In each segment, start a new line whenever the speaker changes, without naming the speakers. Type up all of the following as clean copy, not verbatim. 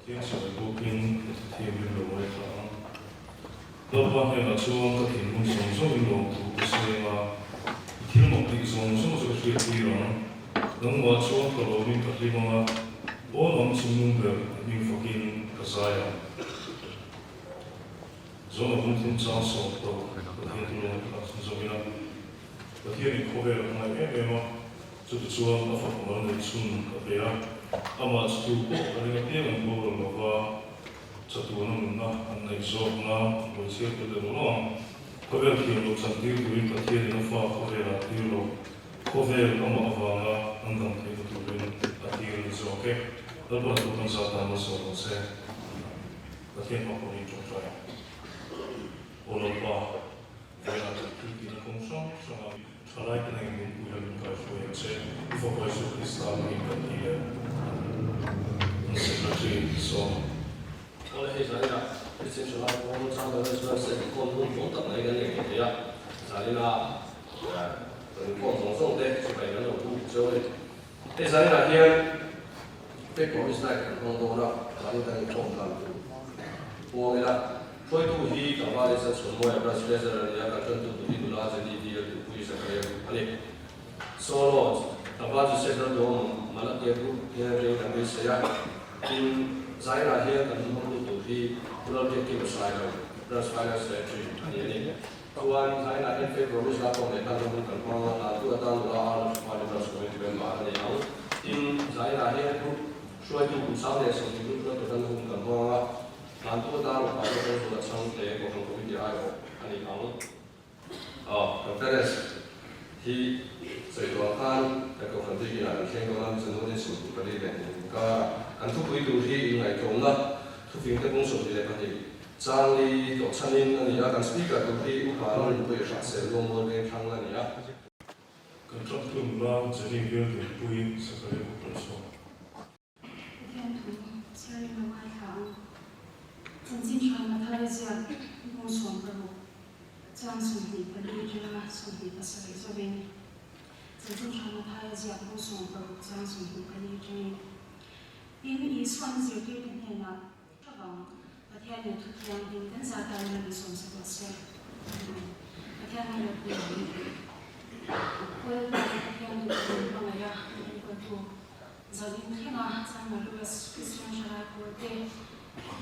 天使的不平，天边的外场。老板还拿出个天空上上面路途不是嘛？天幕地上上上学地人，能话出个路面个地方啊，我能形容的面附近个啥样？저는 문팀 장소 또天路个上面啊，个天里口碑了，那个嘛，就是说那方面的村个边啊。아마 지금 우리가 비행을 먹으러 먹어 저도는 나 안내서구나 뭐 세계적으로 거기에 기울어 잔디를 우리가 기회는 파 거기에라 기울어 거기에 넘어가거나 한당 되고 우리는 기회를 저게 너도 어떤 사람으로서 세 어떻게 바꾸니 좀 좋아요 오늘 봐 내가 그렇게 공성 성함이 살아있는 행동 우연을 가지고 있지 이거 벌써 비슷하니까 이게 Secretary, so.
All his area, it's in July, one time, the rest of the court, one time, again, yeah. Salina, the court on Sunday, so I don't know who to it. His area here, people is like a gondola, rather than a court. Formula, try to heat a virus as from where brush laser and the other to be large and easier to push a career. So, Lord, the budget said that the Malaki group here and we say, in Zaira here, and Mondo to be project in Zaira, plus finance secretary. One Zaira in favor of this lap on the Tanzanian Kampala, two down the Finance Committee member. In Zaira here, try to sound as a group of the Tanzanian Kampala, and two down the Finance of some day of the committee. And in our oh, Perez, he said, well, the confrontation and came on to notice of the President. Anh thúc quý tù thi ngày trốn đó, thúc phiên các công sở thì lại có thể trang đi tổ chân in anh nhá, cần speaker tù thi ưu hóa nó bây giờ sẽ luôn luôn bên thăng anh nhá.
Cần trong thường bao giờ đi việc thì quý sẽ có thể một số.
Thiên thủ chơi là mai tháng, chân chính cho mà thay ra công sở rồi, trang sử dụng cái đi cho nó sử dụng cái sử dụng bên, chân chính cho mà thay ra công sở rồi, trang sử dụng cái đi cho in is one zero two in here but here you took young in then Zata and the sons of us. But here I look at well, I can't do Pamaya, and go to Zalin Kina, San Louis, Christian Sharai,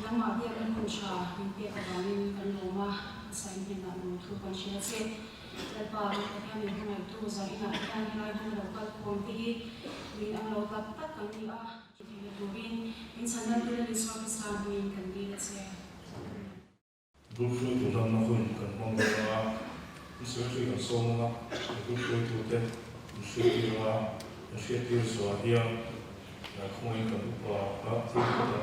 Lama, the other Kunsha, in Pietavani, and Loma, Saint Hina, to Conchia. That part of the family who I do Zarina, and I do local quantity, we are local Patania. In Sanadura is what is happening can be, let's say.
Brufru to run a home can Mongola, Israeli and Soma, the Brufru to them, Shitira, and Shitir so here, like Moink and Upa, Tika,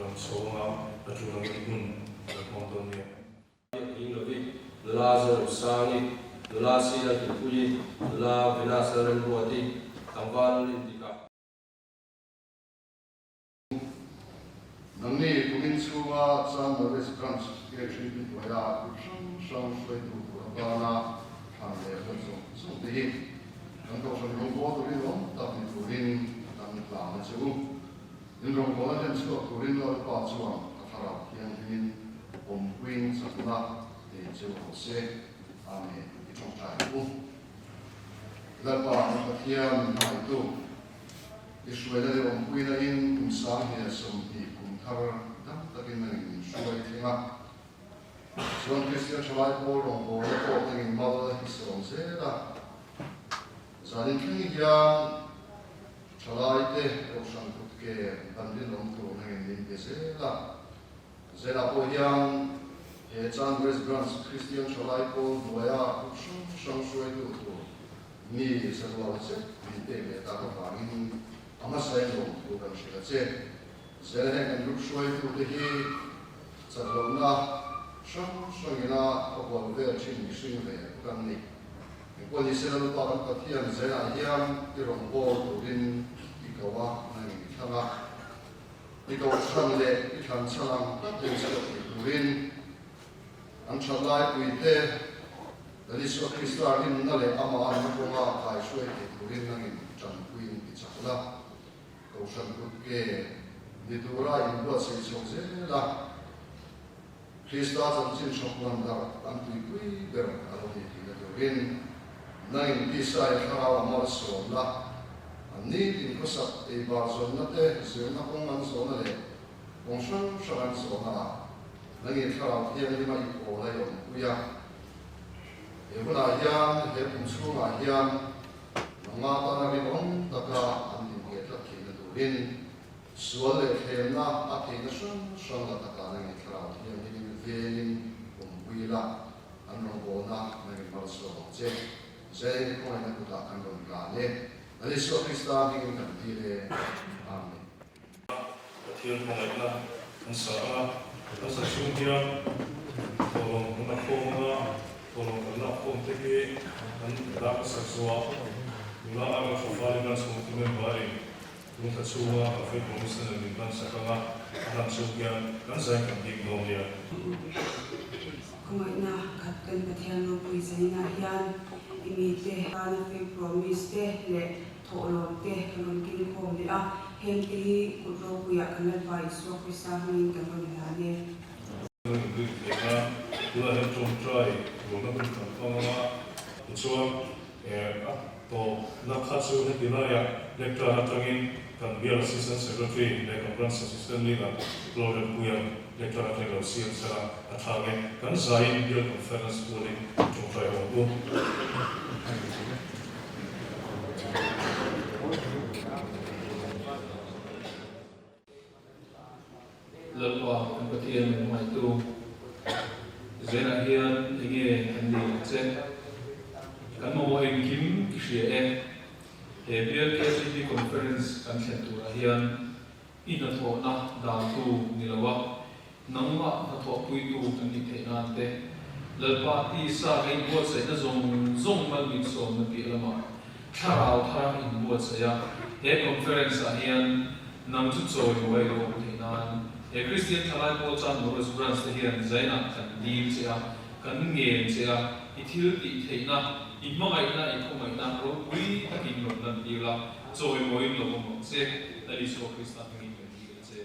and Soma, a Junagun, like Mondonia.
The Lazar, Sani, the last season to Puyi, the La Vinasa and Body, Kampal Indica.
Nangni kumin suwa chan Norwest branch ke treatment waya shang shui tu bana han le so de nang ko shang rong ko to ri lo ta ni kurin tam la ma chu in rong ko la den so kurin lo pa chuang ka thara hian hin om queen sakna de chu ho se ame ti chong tai u la pa ka hian mai tu Israel le om queen in sang he som ti Har dam takin nang shuai thinga Son Christian chalai por ong por ko tengin mal hisong se la Zalin khingi ya chalai te ko sang kut ke bandin ong ko nang din ke se la Zela po yang he chan West Branch Christian chalai por noya shang shuai tu ni sa lo se ni te me ta ka bangin ama sai ong ko kan se la se Zereng and look showing to the he, Salona, Shangina, of what they're changing swing there, Gandhi. When he said about Katia and Zena, Yam, they're on board within Ikawa, and Itama. Iko Shangle, Ikan Salam, things of within, and Chalai with there, the list of Christa in Nale, Ama, and Makoma, I swear it within Chan Queen, Itzakula, Ocean Cook. đi tu ra in bữa xây xong thế là Krista chân chân sọc nam dar anh tụi quý bèo alo đi thì là tu rin nay đi sai khao mà số là anh đi in có sắp ấy vào số nó thế số nó không ăn số nó đấy công sản sản ăn số nó là nay khao thì anh đi mà ít lại rồi quý à em cũng là hiền em cũng xuống là hiền mà ta nói với ông tất cả anh đi nghe là khi là tu rin số lệ thêm na áp thì nó sang là tất cả những cái nào thì những cái về những công việc là anh nói bộ na những cái bảo số chế chế không ai cũng đã anh nói là nè anh ấy số Krista thì những cái gì đấy amen
thiên phong ấy là anh sợ chung hiền còn cũng là không là không thích cái anh đã sợ xóa nhưng mà anh là phải làm sao thì mình phải chúng ta chua và phải có một sự liên quan sát với làm sao kia làm sao cần đi đâu vậy
không ai na khát cần cái thiên lộ bùi giải na hiền imite anh phải promise để thổ lộ để còn kinh khom để hiện thì cuộc sống bùi ăn là phải số cái sao mình cần phải làm nè
Kyllä he on try, kun on kamera, so to nakhatsu he dinaya lecture hatangin kan biar assistant secretary le conference assistant leader Claude Puyan lecture hatang sian sara athage kan zain biar conference poli to try ho
lần qua anh có thiên ngoài tu dễ là hiền thì nghe anh đi trên kan mo hình kim kia em he bia KCP conference kan chen tu la hian in a tho na da tu ni lawa nangma na tho pui tu kan ni the na te lalpa ti sagai bo se na zong mal mi so na pi lama tharau thara in bo se ya he conference a hian nam chu choi wai lo the na he Christian thalai bo chan no resurance te hian zaina kan dil che a kan nge che a ithil ti the na imangai na ikhomai na ro ui takin lo nan dila choi moi lo mo se ali so Krista ngi ni che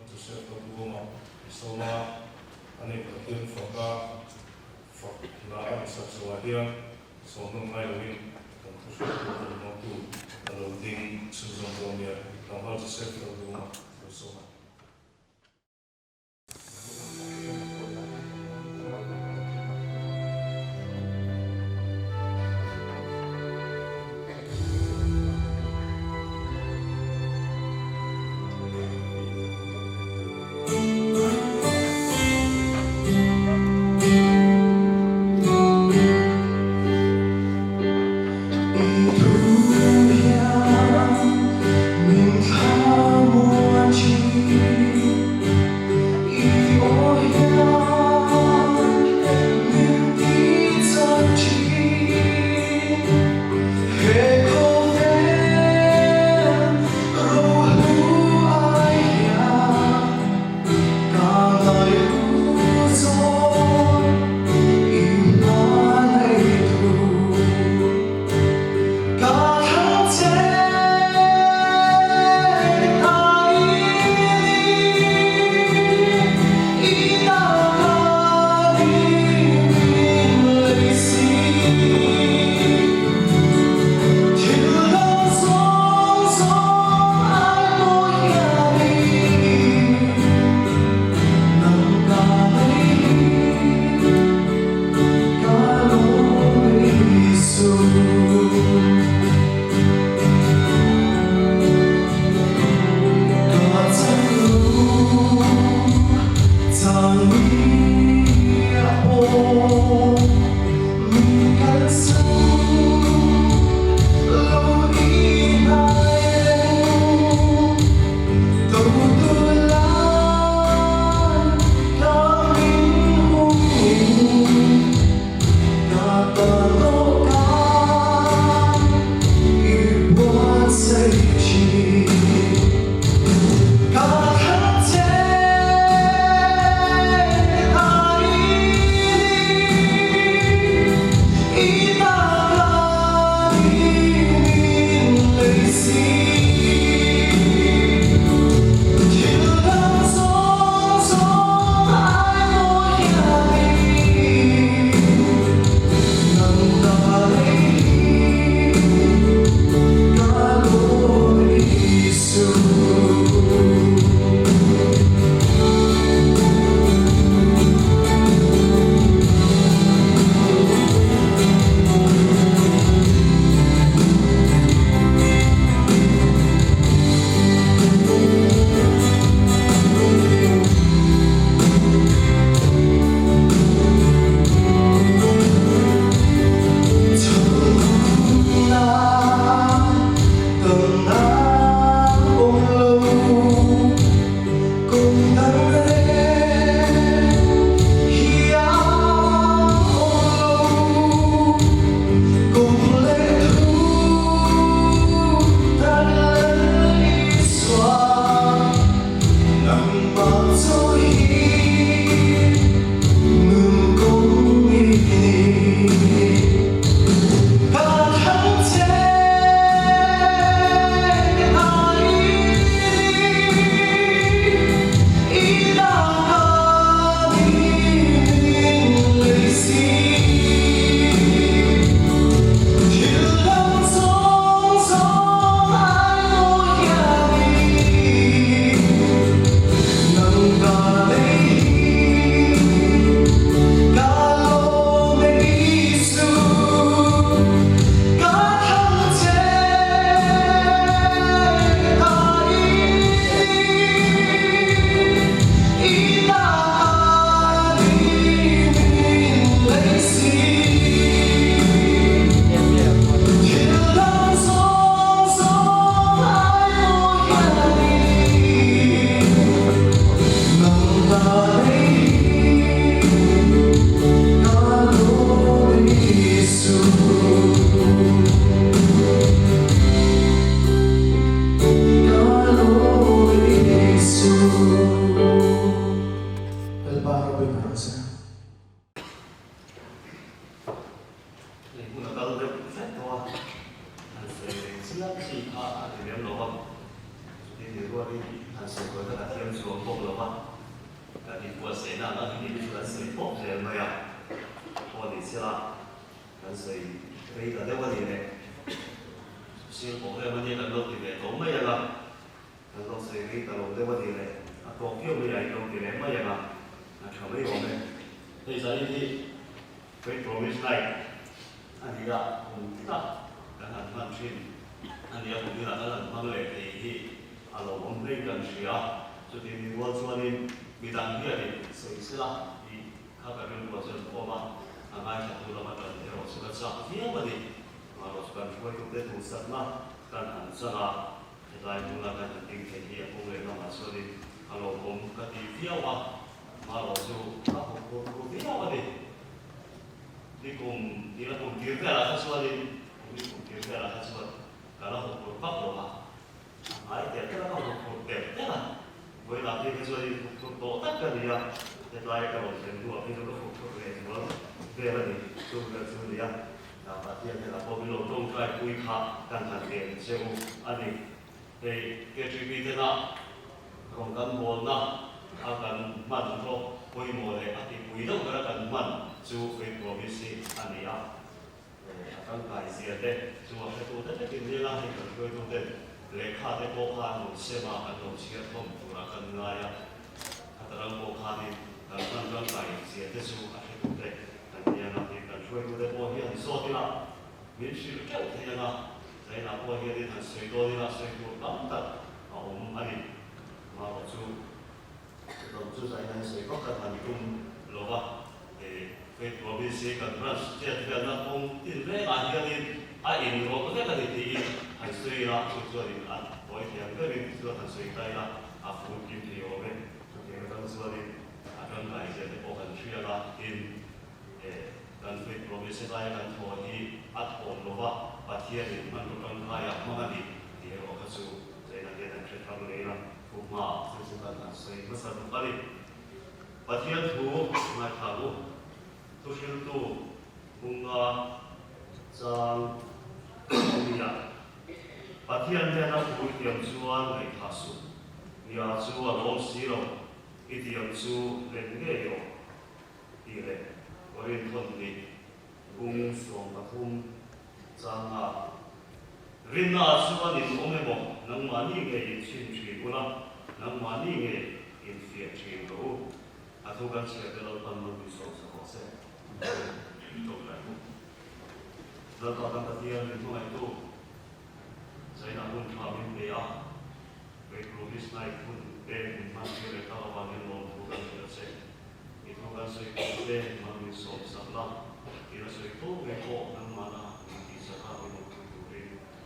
Joseph Kabuma Soma ani pakin foka na ani saksuahian so nung ngai lawin kan kusu no tu alo ding suzon domia kan Joseph Kabuma Soma
Ita sự của các thiên xuống bốc lộc các đi qua sẽ là các đi chuẩn sự bốc rèn mày à qua đi sẽ là cái sự bây giờ đây qua đi này sự bốc rèn mình cái lộc thì này cũng mấy là cái lộc sự cái lộc đây qua đi này có kiểu mấy cái lộc thì này mấy là chẳng mấy cái này bây giờ đi cái promise này anh đi ra cùng kita kan han chuyên anh đi cùng kita kan mang lại thì alo ông đây cần gì à cho nên mình muốn cho nên mình đang here thì sẽ là đi các cáiรื่องcủa dân của bạn anh ai chắc là bạn cần để họ sẽ sao phía mà đi mà họ sẽ cần phải cũng để thu sát mà cần ăn sao là lại cũng là cần tìm thấy gì cũng lấy nó mà cho nên alo ông cái gì phía mà họ cho các họ cũng phía mà đi cùng đi là cùng kiếm về là hết xua đi đi cùng kiếm về là hết xua cả là một cuộc bắt đầu mà ai để cái đó một cuộc đẹp thế là với là cái xua đi cuộc tổ tất cả gì à để lại cái một chuyện của cái đó cuộc về thì nó về là gì chung là chung gì à là phát hiện là có cái lỗ trong cái quy khá cần hạn tiền sẽ anh đi thì cái chuyện gì thế nào không cần buồn nào cần mạnh thôi quy mô này thì quy đâu cái cần mạnh chú phải có biết gì anh ấy à các cái gì đấy chú phải tu tất cái gì là thì cần phải tu đấy lệ khá để bộ khá một xe mà anh đồng chí không tu là cần ngay à các cái bộ khá thì cần cái gì đấy chú phải tu đấy anh ấy là thì cần phải tu đấy bộ hiện số thì là miễn phí kéo thế là đấy là bộ hiện thì thành suy đôi là suy tu lắm thật ông anh ấy mà một chú đồng chú giải này suy có cần thành công lo ba cái provinsi kan trans setiap negara pun tidak ada yang ini waktu kita di hasil lah sesuatu di boleh yang ke di sesuatu hasil kita lah aku mungkin di orang yang kan sesuatu akan baik jadi bukan sia lah in dan ke provinsi saya kan thodi atpon loba patia di mantukan kaya mengadi di orang su saya nak dia nak cerita lagi kuma sesuatu hasil besar kali patia tu mai tahu tushil tu bunga sang dia patian dia nak buat yang jual dari kasu dia jual long siro itu yang jual lenge yo dia orang thon ni bung suang patum sanga rinna jual ni omebo nang mani nge chin chin guna nang mani nge in fiat chin go atau kan siapa kalau tamu bisa selesai itu lah. Dan kalau katian itu saya nak pun kami dia, ekonomis naik pun masih mereka orang yang bukan selesai. Itu kan saya kita kami soalnya kita saya itu mereka yang mana di sana itu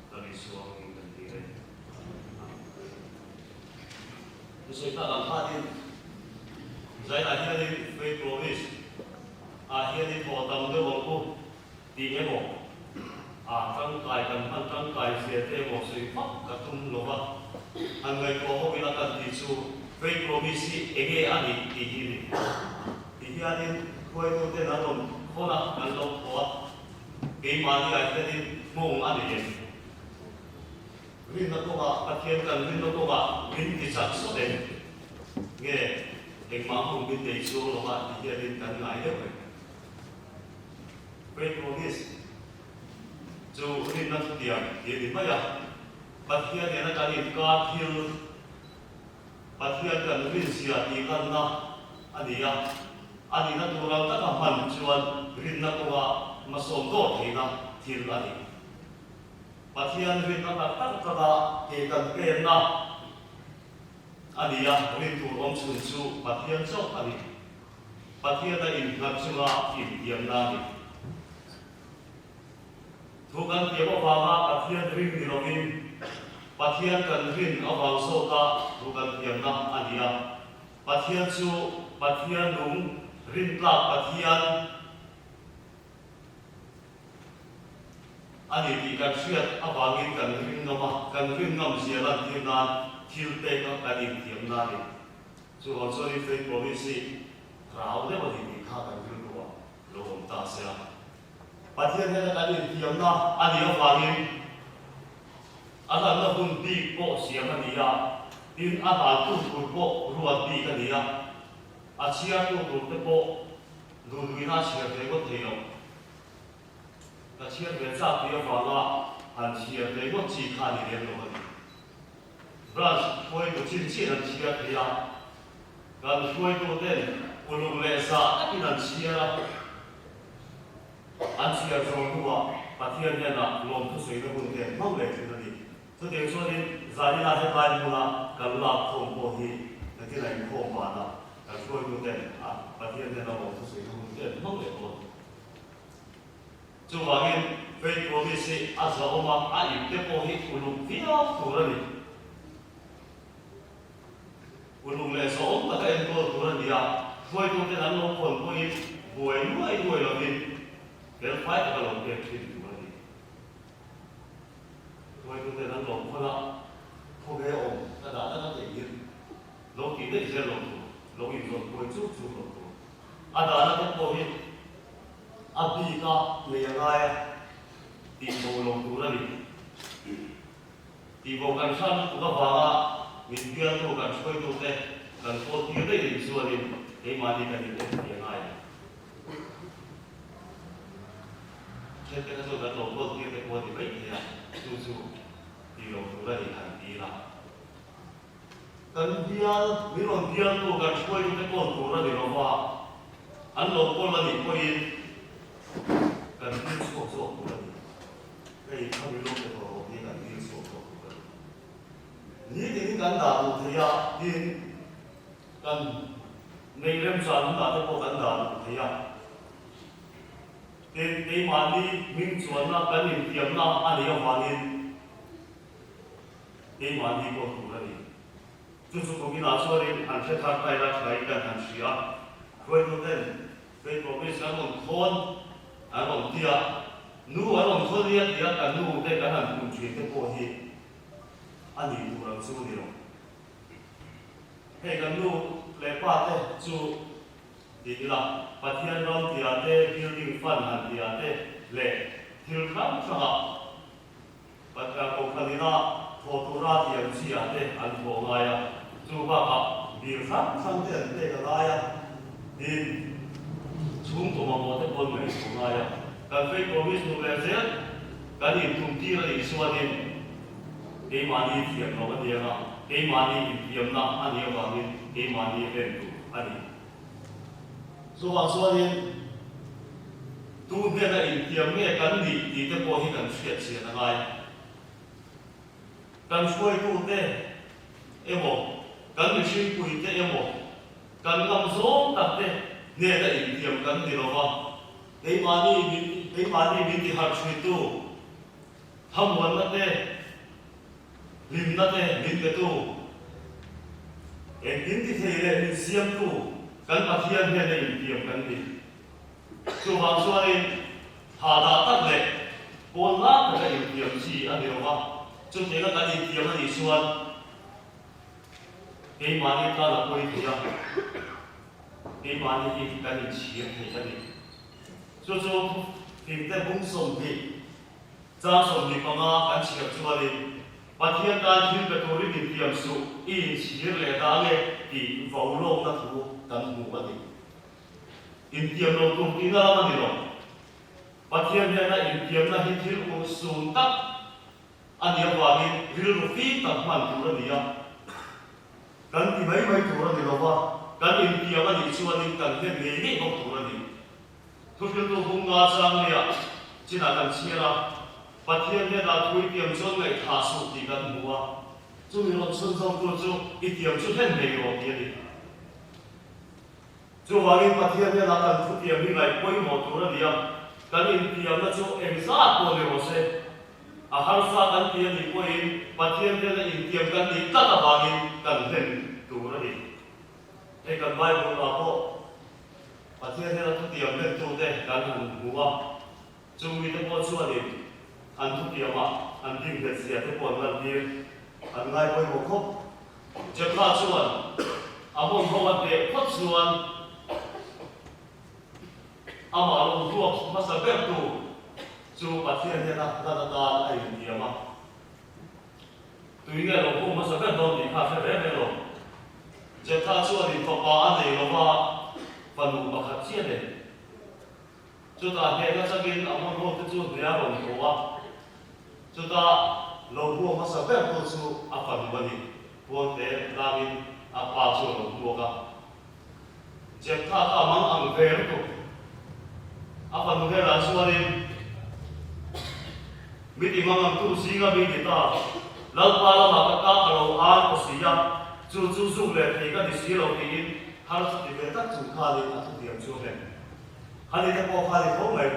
dari suami dan diri. Saya tak hadir. Saya hadir di ekonomis. Hiện thì thọ tâm cái vòng cô đi cái bộ trong cài cần ăn trong cài xe thế một sự pháp các tung lô va anh người có hobby là cần đi su về provinsi ege anh đi thì anh đi quay tôi tên là đồng khó là anh đồng khó cái mà đi anh đi mong anh đi vì nó có bà phát hiện cần vì nó có bà vì thì sản xuất đến nghe cái mà không biết để su lô va thì anh đi cần ngại đấy về provinsi जो इन नथ दिया ये दिन में या पथिया देना चाहिए काफिल पथिया का नवीन सिया दिया ना अनिया अनिया तोเราतक हम चुन इन ना तो मसों दो थे ना थिल अनी पथिया नवीन ना तक कदा केกันเป็นना अनिया इन तो हम चुन चु पथिया चो अनी पथिया ना इन ना चुना इन दिया ना Tuhan tiada bahwa patian ring di login, patian kan ring awal sota, Tuhan tiada adia, patian su, patian lung, ring plak patian, adi dikan siat awangin kan ring ngam siaran tianan, tilte kan kadi tiada ni. So also in faith provinsi, rau deh bagi dikha kan ring dua, lom tasya. Patian dia nak ada diam ada yang lain, ada nak pun di pos siapa dia, tin ada tu turbo ruat di kan dia achia tu turbo duina chia te ko thei lo ta chia ve cha ti fa la han chia te ko chi kha ni le lo ni branch foi ko chi chi han chia te ya kan foi to den ulung le sa in han chia an chia zo tu wa pathian ne na lom tu sei na bun te mau le tu ni so de so ni zari na he bai mu la kan la thom po hi na ti lai ko ba na kan foi tu den a pathian ne na lom tu sei na bun te mau le ko chu wa gen fei ko mi si a za o ma a yu te po hi ulung pia tu ra ni ulung le so om ta ka en ko tu ra ni a foi tu den an lo kon ko hi buai nuai lo ni cái phải là lòng đẹp thì chúng ta đi, tôi cũng thấy nó lòng khó lắm, không nghe ổn, ta đã nó thể hiện, lòng kỳ đấy sẽ lòng yên lòng tôi chút lòng tôi, đã nó cái câu hiện, đi cả người ngay, tìm bộ lòng tôi là đi, tìm bộ cảnh sát của các bạn, mình kia tôi cảnh tôi thế, cảnh tôi kia đấy thì xưa đi, cái mà đi cái gì đấy người ngay. Thế cái số các lồng bột kia cái bột thì mấy thì su thì lồng bột là thì hàng tí là cần dia mấy lồng dia tu cần xuôi cái bột tu là thì nó vào ăn lồng bột là thì coi cần đi số tu là cái không bị lồng cái đồ thì cần đi số tu là ní thì cần đào thì à thì cần mình làm sao là cái bột cần đào thì à cái mà đi mình chuẩn là cái niềm tiềm là anh ấy hoàn thành cái mà đi có đủ là gì chúng tôi cũng nói cho nên anh sẽ tham gia là cái hành sĩ á với tôi tên với tôi biết rằng một thôn anh một tia nu anh một thôn tia cái nu cái hành cùng chuyện cái cô hi anh ấy đủ làm sao đi rồi cái nu lấy ba thế chú thì là phát hiện ra thì ate building fund han thì ate le thil kham changa pat ka ko khalina photora thì am si ate an bo ngaya chu ba ka bir kham kham te ka ngaya in chung to ma mo te pon mai ko ngaya kan fe promise nu le ze kan in tum ti ra iswanin ke mani thiam no ba dia ke mani thiam na ani wa ni ke mani ven tu ani so wa so ni tu ne na in tiam nge kan ni ti te po hi kan hriat sia na ngai kan shoi tu te emo kan ni shin pui te emo kan ngam zom tak te ne na in tiam kan ni rowa ei mani min ti har shui tu tham wan na te lim na te min te tu en tin ti thei le min siam tu kan pathian ne nei tiam kan ni chu wang suai ha da tak le pon la ka ka tiam chi ani wa chu te ka ni tiam ani suan ei mani ka la koi ti ya ei mani hi ka ni chi he ka ni chu tim te bung som ni cha som ni pa nga kan chi ka chu ali pathian ta thil pe to ri ni tiam su in chi le da le ti vau lo na thu kan mu ba ni in tiam lo tum ti na ma ni lo pathian ne na in tiam na hi thil ko sun tak ani wa ni ril ru fi tak man tu ra ni ya kan ti mai tu ra ni lo wa kan in tiam ani chu ani kan he ne ni ho tu ra ni thu thil to bung nga sang ne ya china kan chi ra pathian ne na thui tiam chon ngai tha su ti kan mu wa chu ni lo sun song tu chu i tiam chu hen nei ro ti ni chu wangin pathian ne la kan thu tiam ni lai poi mo tu ra dia kan in tiam na chu em sa ko le ro se a har sa kan tiam ni poi pathian ne la in tiam kan ni ta ta wangin kan hen tu ra ni e kan bai bo la ko pathian ne la thu tiam ne tu de kan han mu wa chu mi te po chu ani an thu tiam ma an ding de sia te pon lan ni an ngai poi mo khop je kha chuan amon ho wa te phot chuan ama lo tu masa ber tu chu pathian ne na ai ni ama tui nghe lo ko ma sa ka do ni kha fe ve lo je tha chu ni papa an nei lo wa panu pa kha chia de chu ta he ga sa gin amon ho te chu ya ro ni ko wa chu ta lo ko ma sa ve ko chu a panu ba ni bon te la min a pa chu lo ko ka je tha ka mang ang ve ko a panu he la chu ni mi ti mang ang tu si ga mi ti ta lau pa la ma ka ka lo an ko si ya chu chu su le thei ka di si lo ti in har su ti ve ta chu kha le a tu ti ang chu le ani te ko kha le ko mai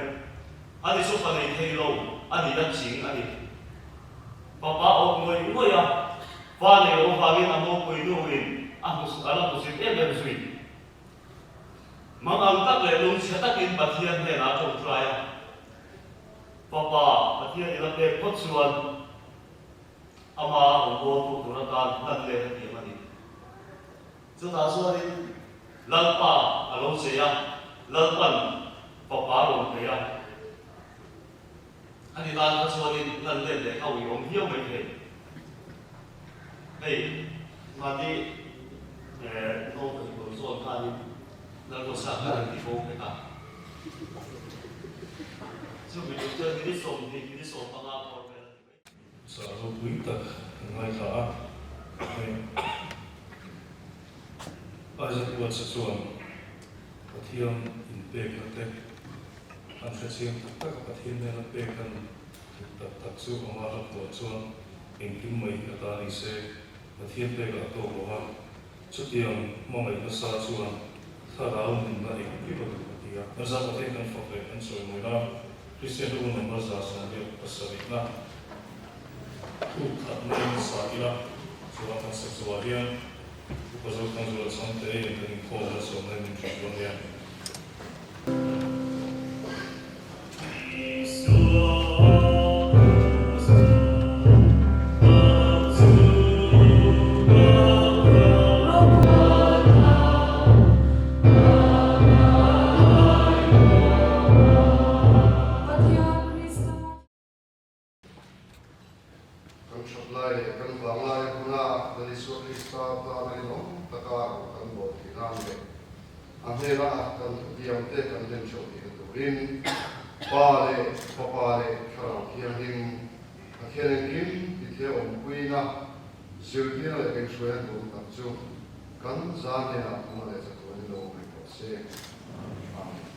ani su ka nei thei lo ani da ching ani papa o ngoi ngo ya pa le o pa gi na mo ko i do in a mu su ala ku si te be su mang ang tak le lung si ta kin pathian he na to try papa pathian ila te ko chuan ama o ko tu na ta nan le ti ma ni chu ta su ri lal pa alo se ya lal pan papa ro pe ya ani ta ta su ri nan le le ka wi ong hiao mai the hey ma ni no ko so ka ni nan ko sa ka ni ko pe ka chu mi tu ni ni som pa nga ko pe
sa ro pui tak ngai tha Isaac was a son, but he in big attack. And Fetching attack, but he never taken the Tatsu Amara for son in Kimmy Atari say, but he take a togo. Chutium, Mommy, the Satsuan, Taraun, and the people of the as I was taken for the and so we now Christian woman was as and the Pasavina. Who cut names Sakila, so I can say so again. Because of the something and then call us on them from there.
Kan zane na kuma le sa ko ni lo ko se. Amen.